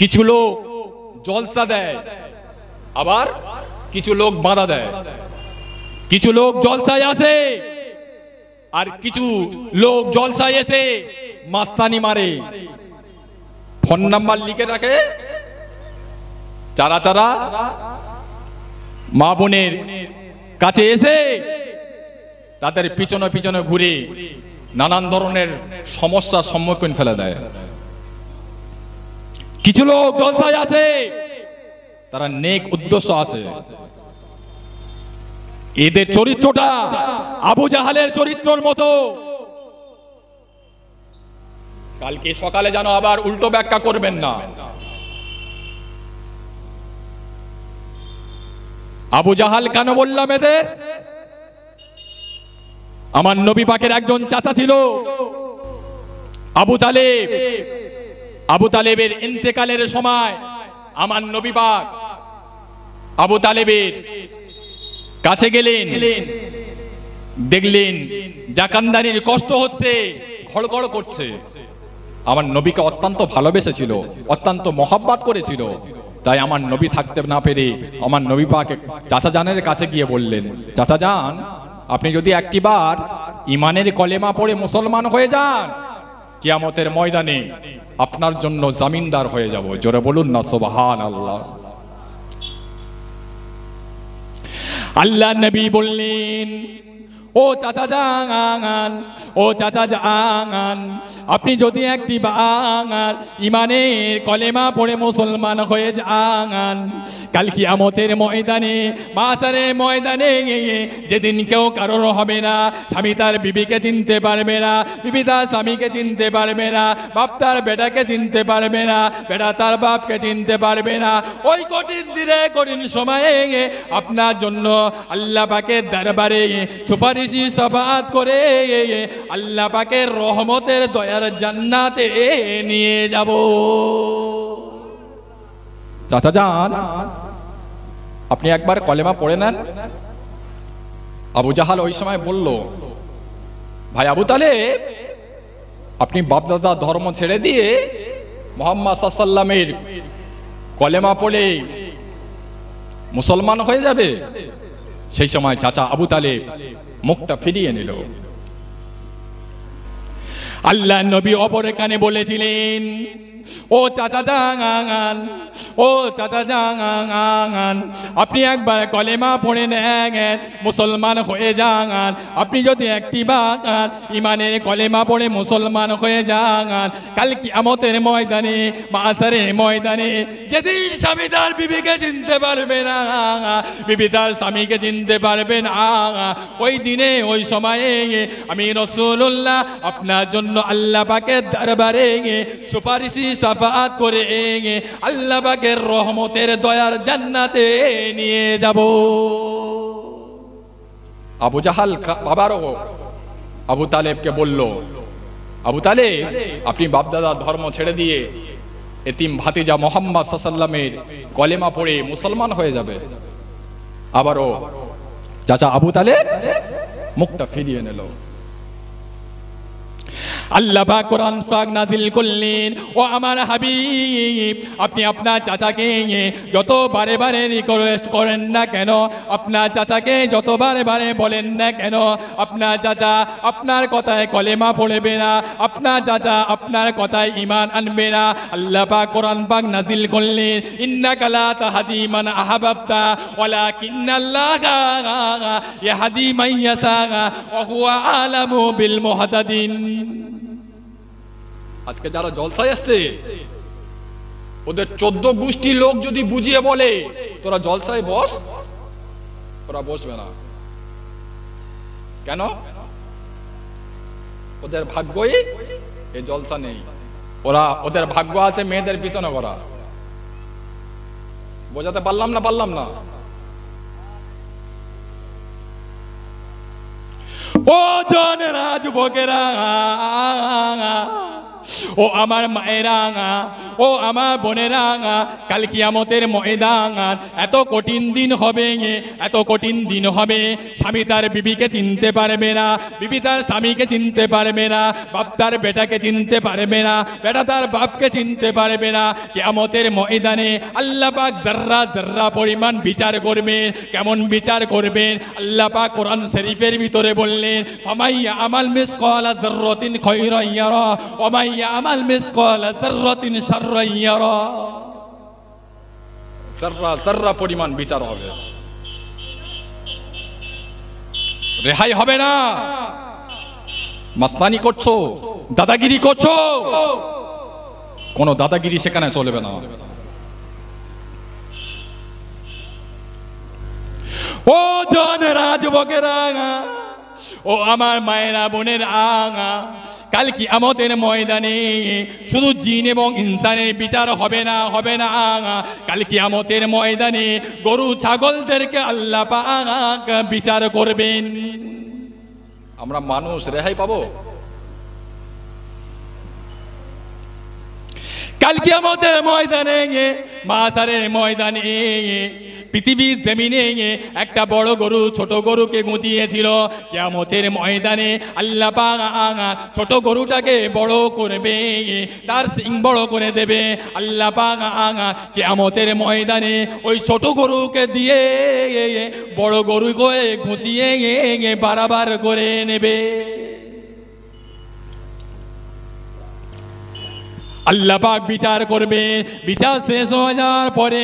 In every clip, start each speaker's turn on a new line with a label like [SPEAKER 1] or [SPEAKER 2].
[SPEAKER 1] কিছু লোক জলসা দেয়, আবার কিছু লোক বাধা দেয়। কিছু লোক জলসায় আসে আর কিছু লোক জলসায় এসে মাস্তানি মারে, ফোন নাম্বার লিখে রাখে। যারা যারা মা বোনের কাছে এসে তাদের পিছনে পিছনে ঘুরে নানান ধরনের সমস্যার সম্মুখীন ফেলে দেয়। কিছু লোক জলসায় আসে, তারা নেক উদ্দেশ্য আসে। এদের চরিত্রটা আবু জাহালের চরিত্রের মতো। কালকে সকালে যেন আবার উল্টো ব্যাখ্যা করবেন না। আবু জাহাল কেন বললাম এদের? আমার নবী পাকের একজন চাচা ছিল আবু তালেব। আবু তালেবের ইন্তেকালের সময় আমার নবী পাক আবু তালেবের কাছে গেলেন, দেখলেন জাকান্দারির কষ্ট হচ্ছে, ঘড়ঘড় করছে। আমার নবীকে অত্যন্ত ভালোবেসেছিল, অত্যন্ত মহব্বত করেছিল। তাই আমার নবী থাকতে না পেরে আমার নবী পাক চাচা জানের কাছে গিয়ে বললেন, চাচা জান, আপনি যদি একটিবার ইমানের কলেমা পড়ে মুসলমান হয়ে যান, কিয়ামতের ময়দানে আপনার জন্য জামিনদার হয়ে যাব। জোরে বলুন না সুবহানাল্লাহ। আল্লাহ নবী বললেন, ও চাচা জান, ও চাচা জান, আপনি যদি একটি বাঙাল ইমানের কলেমা পড়ে মুসলমান হয়ে যান, কাল কিয়ামতের ময়দানে, মাসারের ময়দানে, যেদিন কেউ কারোর হবে না, স্বামী তার বিবিকে চিনতে পারবে না, বিবি তার স্বামীকে চিনতে পারবে না, বাপ তার বেটাকে চিনতে পারবে না, বেটা তার বাপকে চিনতে পারবে না। ওই কঠিন দিনে, কঠিন সময়ে আপনার জন্য আল্লাহ পাকের দরবারে সুপারিশি সাফাত করে আল্লাহ পাকের রহমতের দয়ার জান্নাতে নিয়ে যাব। চাচা জান, আপনি একবার কলেমা পড়ে নেন। আবু জাহাল ওই সময় বলল, ভাই আবু তালেব, আপনি বাপদাদা ধর্ম ছেড়ে দিয়ে মুহাম্মদ সাল্লাল্লাহু আলাইহি ওয়াসাল্লামের কলেমা পড়ে মুসলমান হয়ে যাবে? সেই সময় চাচা আবু তালেব মুখটা ফিরিয়ে নিল। আল্লাহ নবী অপর কানে বলেছিলেন, ও চাচা জান, ও চাচা জান, আপনি একবার কলেমা পড়ে নেন, মুসলমান হয়ে যান। আপনি যদি একটি বার ইমানের কলেমা পড়ে মুসলমান হয়ে যান, কাল কিয়ামতের ময়দানে, মাসারের ময়দানে, যেদিন স্বামী তার বিবিকে চিনতে পারবে না, বিবি তার স্বামীকে চিনতে পারবে না, ওই দিনে, ওই সময়ে আমি রাসূলুল্লাহ আপনার জন্য আল্লাহ পাকের দরবারে সুপারিশি সাফাত করে আল্লাহ পাকের রহমতের দয়ার জান্নাতে নিয়ে যাব। আবু জাহাল আবারও আবু তালেবকে বলল, আবু তালেব, আপনি বাপদাদা ধর্ম ছেড়ে দিয়ে এতিম ভাতিজা মুহাম্মদ সাল্লাল্লাহু আলাইহি ওয়াসাল্লামের কলেমা পড়ে মুসলমান হয়ে যাবে। আবারও চাচা আবু তালেব মুখটা ফিরিয়ে নিল। আল্লাহ পাক কোরআন পাক নাযিল করলেন, ও আমার হাবিব, আপনি আপনার চাচাকে যত বারে বারে রিকোয়েস্ট করেন না কেন, আপনার চাচাকে যত বারে বারে বলেন না কেন, আপনার চাচা আপনার কথায় কলেমা পড়বে না, আপনার চাচা আপনার কথায় ঈমান আনবে না। আল্লাহ পাক কোরআন পাক নাযিল করলেন, ইন্নাকা লা তাহদি মান আহবাবতা ওয়ালাকিন্নাল্লাহা ইয়াহদি মান ইয়াশা ওয়া হুয়া আলামু বিল মুহতাদিন। আজকে যারা জলসায় আসছে, ওদের 14 গোষ্ঠীর লোক যদি বুঝিয়ে বলে তোরা জলসায় বস, ওরা বসবে না। কেন? ওদের ভাগ্যই এই জলসা নেই। ওদের ভাগ্য আছে মেয়েদের পিছনে করা। বোঝাতে পারলাম না? ও জনেরা, যুবকেরা, ও আমার মায়েরা, ও আমার বোনেরা, কাল কিয়ামতের ময়দান এত কঠিন দিন হবে, এত কঠিন দিন হবে, স্বামী তার বিবিকে চিনতে পারবে না, বিবি তার স্বামীকে চিনতে পারবে না, বাপ তার বেটাকে চিনতে পারবে না, বেটা তার বাপকে চিনতে পারবে না। কিয়ামতের ময়দানে আল্লাহ পাক যাররা যাররা পরিমাণ বিচার করবেন। কেমন বিচার করবেন? আল্লাহ পাক কোরআন শরীফের ভিতরে বললেন, ফামাইয়া আমাল মিসকালা যাররাতিন খায়রান ইয়ারা ওয়া মাইয়া আমাল মিসকালা যাররাতিন শাররান ইয়ারা। যাররা যাররা পরিমাণ বিচার হবে, রেহাই হবে না। মাস্তানি করছো, দাদাগিরি করছো, কোন দাদাগিরি সেখানে চলবে না। ও জনেরা, যুবকেরা, ও আমার মায়েরা বোনেরা, কাল কিয়ামতের ময়দানে শুধু জিন এবং ইনসানের বিচার হবে না, হবে না। কাল কিয়ামতের ময়দানে গরু ছাগলদেরকে আল্লাহ পাক বিচার করবেন। আমরা মানুষ রেহাই পাবো? কাল কিয়ামতের ময়দানে, মাশারের ময়দানে, পৃথিবীর জমিনে একটা বড় গরু ছোট গরুকে গুঁতিয়েছিল। কিয়ামতের ময়দানে আল্লাহ পাক ছোট গরুটাকে বড় করবে, তার সিং বড় করে দেবে। আল্লাহ পাক কিয়ামতের ময়দানে ওই ছোট গরুকে দিয়ে বড় গরুকে গুঁতিয়ে বারবার করে নেবে। আল্লাহ পাক বিচার করবে। বিচার শেষ হয়ে যাওয়ার পরে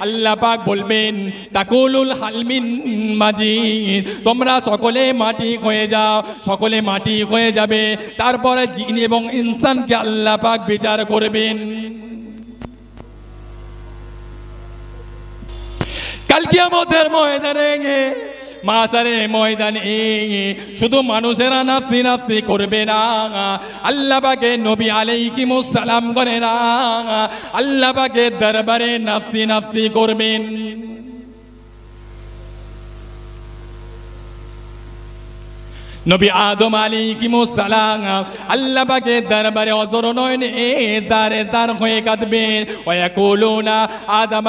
[SPEAKER 1] আল্লাহ পাক বলবেন, তাকুলুল হালমিন মাজিদ, তোমরা সকলে মাটি হয়ে যাও, সকলে মাটি হয়ে যাবে। তারপরে জিন এবং ইনসানকে আল্লাহ পাক বিচার করবেন। কাল কিয়ামতের ময়দানে, মাশারের ময়দানে শুধু মানুষেরা নাফসি নাফসি করবে না, আল্লাহ পাকের নবী আলাইহিমুস সালাম করে না, আল্লাহ পাকের দরবারে নাফসি নাফসি করবেন। নবী আদম আলাইহিমুস সালাম আল্লাহ পাকের দরবারে অজর নয়নে জারে জার হয়ে কাঁদবেন। ওয়া ইয়াকুলুনা আদম